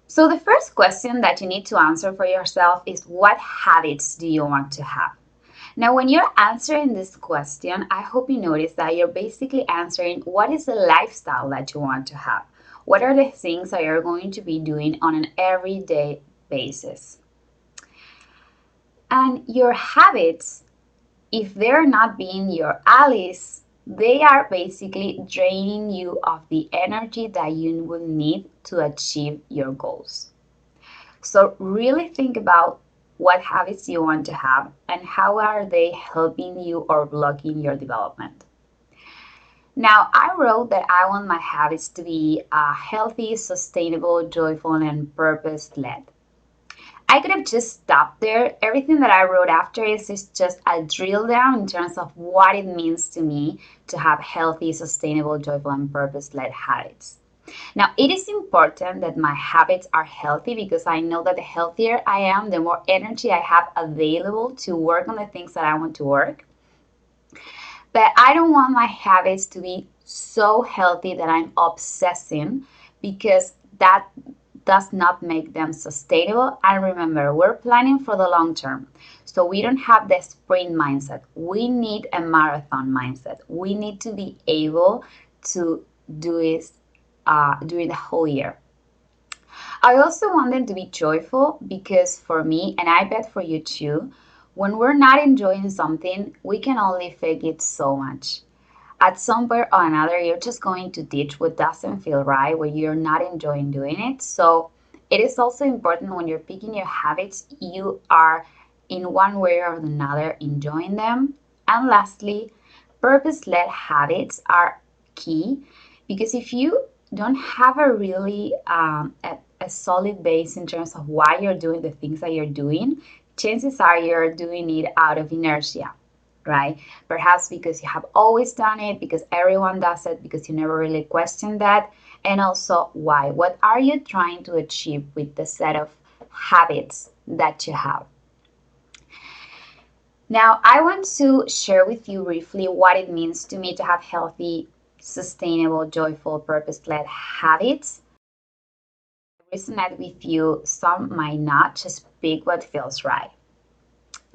So the first question that you need to answer for yourself is, what habits do you want to have? Now, when you're answering this question, I hope you notice that you're basically answering, what is the lifestyle that you want to have? What are the things that you're going to be doing on an everyday basis? And your habits, if they're not being your allies, they are basically draining you of the energy that you will need to achieve your goals. So really think about what habits you want to have and how are they helping you or blocking your development. Now, I wrote that I want my habits to be healthy, sustainable, joyful, and purpose led. I could have just stopped there. Everything that I wrote after is just a drill down in terms of what it means to me to have healthy, sustainable, joyful, and purpose led habits. Now, it is important that my habits are healthy because I know that the healthier I am, the more energy I have available to work on the things that I want to work. But I don't want my habits to be so healthy that I'm obsessing, because that does not make them sustainable. And remember, we're planning for the long term. So we don't have the sprint mindset. We need a marathon mindset. We need to be able to do it during the whole year. I also want them to be joyful because for me, and I bet for you too, when we're not enjoying something, we can only fake it so much. At some point or another, you're just going to ditch what doesn't feel right, when you're not enjoying doing it. So it is also important when you're picking your habits, you are in one way or another enjoying them. And lastly, purpose led habits are key, because if you don't have a really a solid base in terms of why you're doing the things that you're doing, chances are you're doing it out of inertia, right? Perhaps because you have always done it, because everyone does it, because you never really questioned that. And also, why? What are you trying to achieve with the set of habits that you have? Now, I want to share with you briefly what it means to me to have healthy, sustainable, joyful, purpose led habits. Resonate with you, some might not. Just pick what feels right.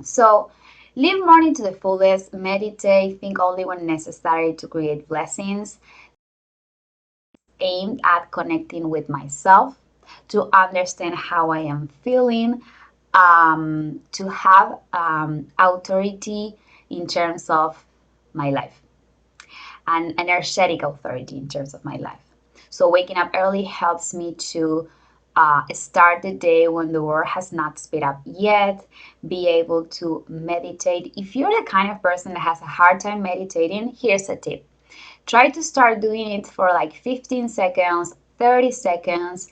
So, live morning to the fullest, meditate, think only when necessary to create blessings, aimed at connecting with myself, to understand how I am feeling, to have authority in terms of my life, and energetic authority in terms of my life. So, waking up early helps me to start the day when the world has not sped up yet, be able to meditate. If you're the kind of person that has a hard time meditating, here's a tip. Try to start doing it for like 15 seconds, 30 seconds.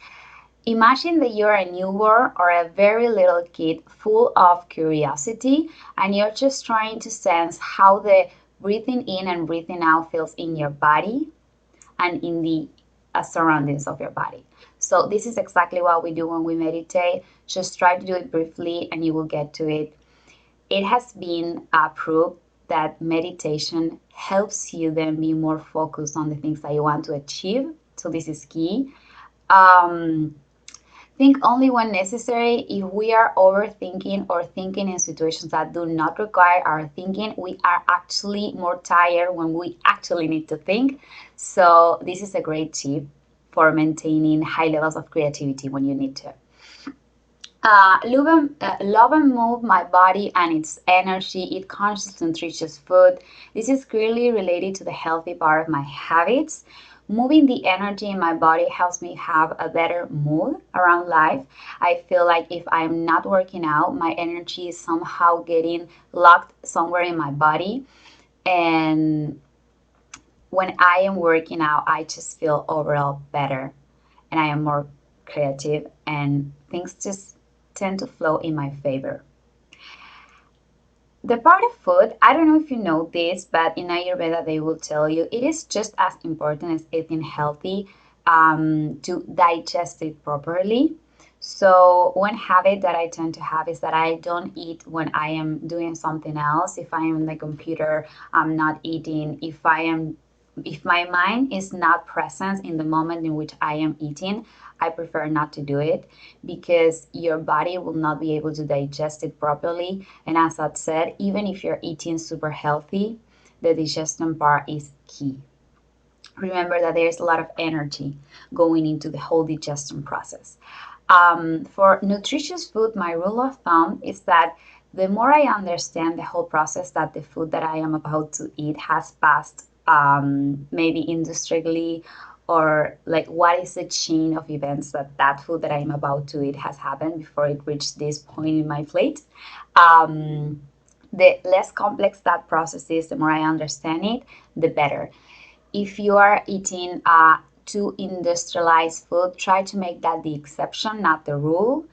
Imagine that you're a newborn or a very little kid full of curiosity, and you're just trying to sense how the breathing in and breathing out feels in your body and in the surroundings of your body. So, this is exactly what we do when we meditate. Just try to do it briefly and you will get to it. It has been proved that meditation helps you then be more focused on the things that you want to achieve. So, this is key. Um, Think only when necessary. If we are overthinking or thinking in situations that do not require our thinking, we are actually more tired when we actually need to think. So, this is a great tip for maintaining high levels of creativity when you need to. Love and move my body and its energy. Eat conscious, nutritious food. This is clearly related to the healthy part of my habits. Moving the energy in my body helps me have a better mood around life. I feel like if I'm not working out, my energy is somehow getting locked somewhere in my body. And when I am working out, I just feel overall better and I am more creative, and things just tend to flow in my favor. The part of food, I don't know if you know this, but in Ayurveda they will tell you it is just as important as eating healthy, to digest it properly. So one habit that I tend to have is that I don't eat when I am doing something else. If I am on the computer, I'm not eating. If I am If my mind is not present in the moment in which I am eating, I prefer not to do it because your body will not be able to digest it properly. And as I said, even if you're eating super healthy, the digestion part is key. Remember that there's a lot of energy going into the whole digestion process. For nutritious food, my rule of thumb is that the more I understand the whole process that the food that I am about to eat has passed, maybe industrially, or like what is the chain of events that that food that I am about to eat has happened before it reached this point in my plate. Um, the less complex that process is, the more I understand it, the better. If you are eating too industrialized food, try to make that the exception, not the rule.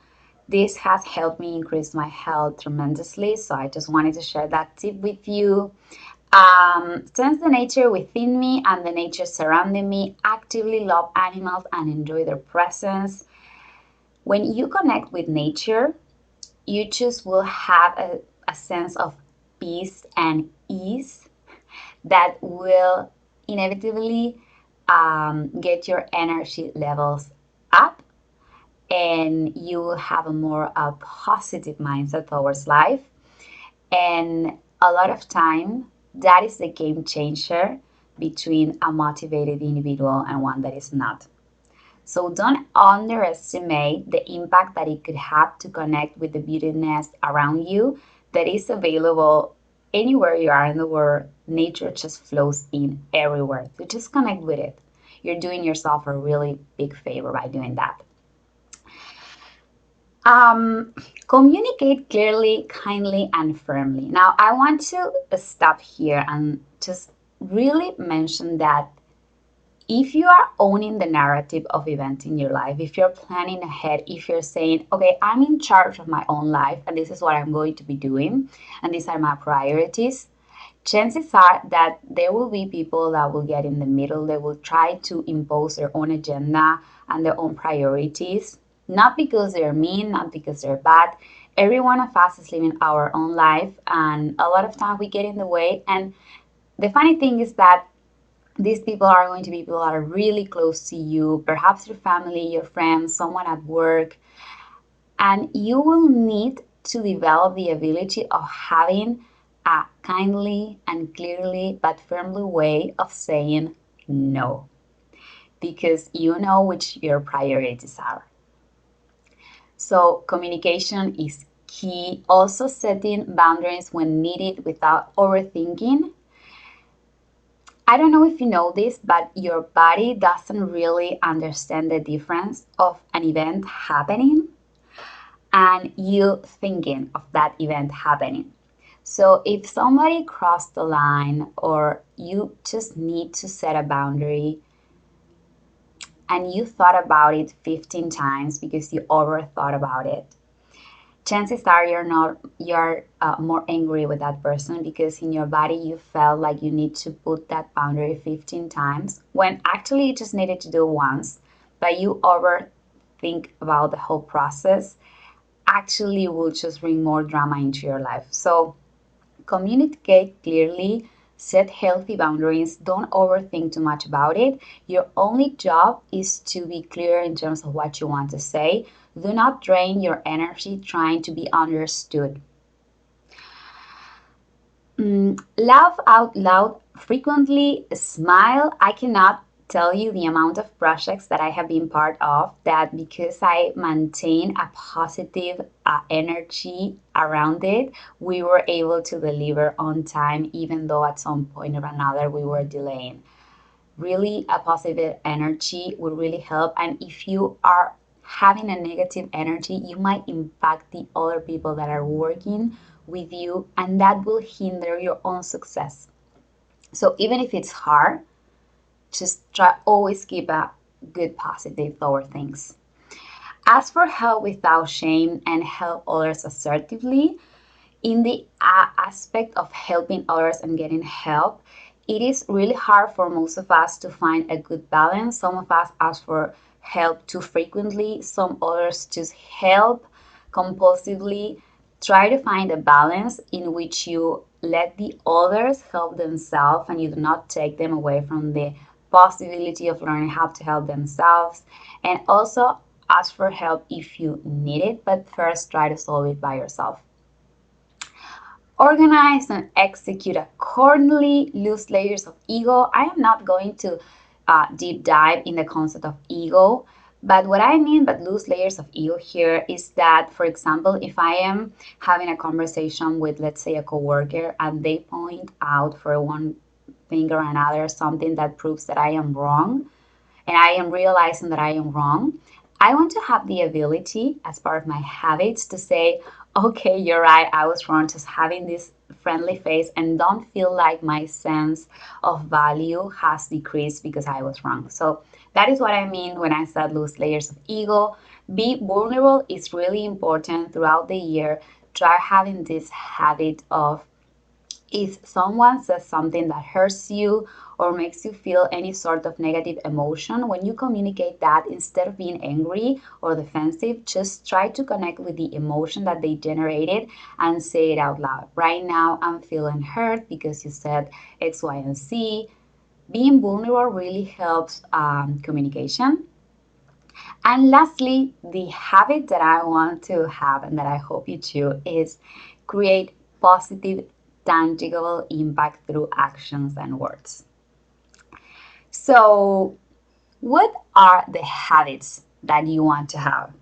This has helped me increase my health tremendously, so I just wanted to share that tip with you. Sense the nature within me and the nature surrounding me, actively love animals and enjoy their presence. When you connect with nature, you just will have a sense of peace and ease that will inevitably get your energy levels up, and you will have a more positive mindset towards life. And a lot of time, that is the game changer between a motivated individual and one that is not. So don't underestimate the impact that it could have to connect with the beautiness around you that is available anywhere you are in the world. Nature just flows in everywhere. So just connect with it. You're doing yourself a really big favor by doing that. Um, Communicate clearly, kindly, and firmly. Now, I want to stop here and just really mention that if you are owning the narrative of events in your life, if you're planning ahead, if you're saying, okay, I'm in charge of my own life and this is what I'm going to be doing and these are my priorities, chances are that there will be people that will get in the middle. They will try to impose their own agenda and their own priorities, not because they're mean, not because they're bad. Every one of us is living our own life, and a lot of time we get in the way. And the funny thing is that these people are going to be people that are really close to you, perhaps your family, your friends, someone at work, and you will need to develop the ability of having a kindly and clearly but firmly way of saying no because you know which your priorities are. So, communication is key. Also, setting boundaries when needed without overthinking. I don't know if you know this, but your body doesn't really understand the difference of an event happening and you thinking of that event happening. So if somebody crossed the line or you just need to set a boundary and you thought about it 15 times because you overthought about it, chances are you're more angry with that person because in your body you felt like you need to put that boundary 15 times when actually you just needed to do it once, but you overthink about the whole process actually will just bring more drama into your life. So communicate clearly, set healthy boundaries, don't overthink too much about it. Your only job is to be clear in terms of what you want to say. Do not drain your energy trying to be understood. Laugh out loud frequently, smile. I cannot tell you the amount of projects that I have been part of that because I maintain a positive energy around it, we were able to deliver on time, even though at some point or another we were delaying. Really, a positive energy would really help. And if you are having a negative energy, you might impact the other people that are working with you, and that will hinder your own success. So, even if it's hard, just try always keep a good positive toward things. Ask for help without shame and help others assertively. In the aspect of helping others and getting help, it is really hard for most of us to find a good balance. Some of us ask for help too frequently, some others just help compulsively. Try to find a balance in which you let the others help themselves and you do not take them away from the possibility of learning how to help themselves. And also ask for help if you need it, but first try to solve it by yourself. Organize and execute accordingly, lose layers of ego. I am not going to deep dive in the concept of ego, but what I mean by lose layers of ego here is that, for example, if I am having a conversation with, let's say, a coworker, and they point out for one thing or another something that proves that I am wrong, and I am realizing that I am wrong, I want to have the ability, as part of my habits, to say, okay, you're right, I was wrong, just having this friendly face and don't feel like my sense of value has decreased because I was wrong. So that is what I mean when I said lose layers of ego. Be vulnerable is really important throughout the year. Try having this habit of, if someone says something that hurts you or makes you feel any sort of negative emotion, when you communicate that, instead of being angry or defensive, just try to connect with the emotion that they generated and say it out loud. Right now, I'm feeling hurt because you said X, Y, and Z. Being vulnerable really helps communication. And lastly, the habit that I want to have and that I hope you do is create positive, tangible impact through actions and words. So, what are the habits that you want to have?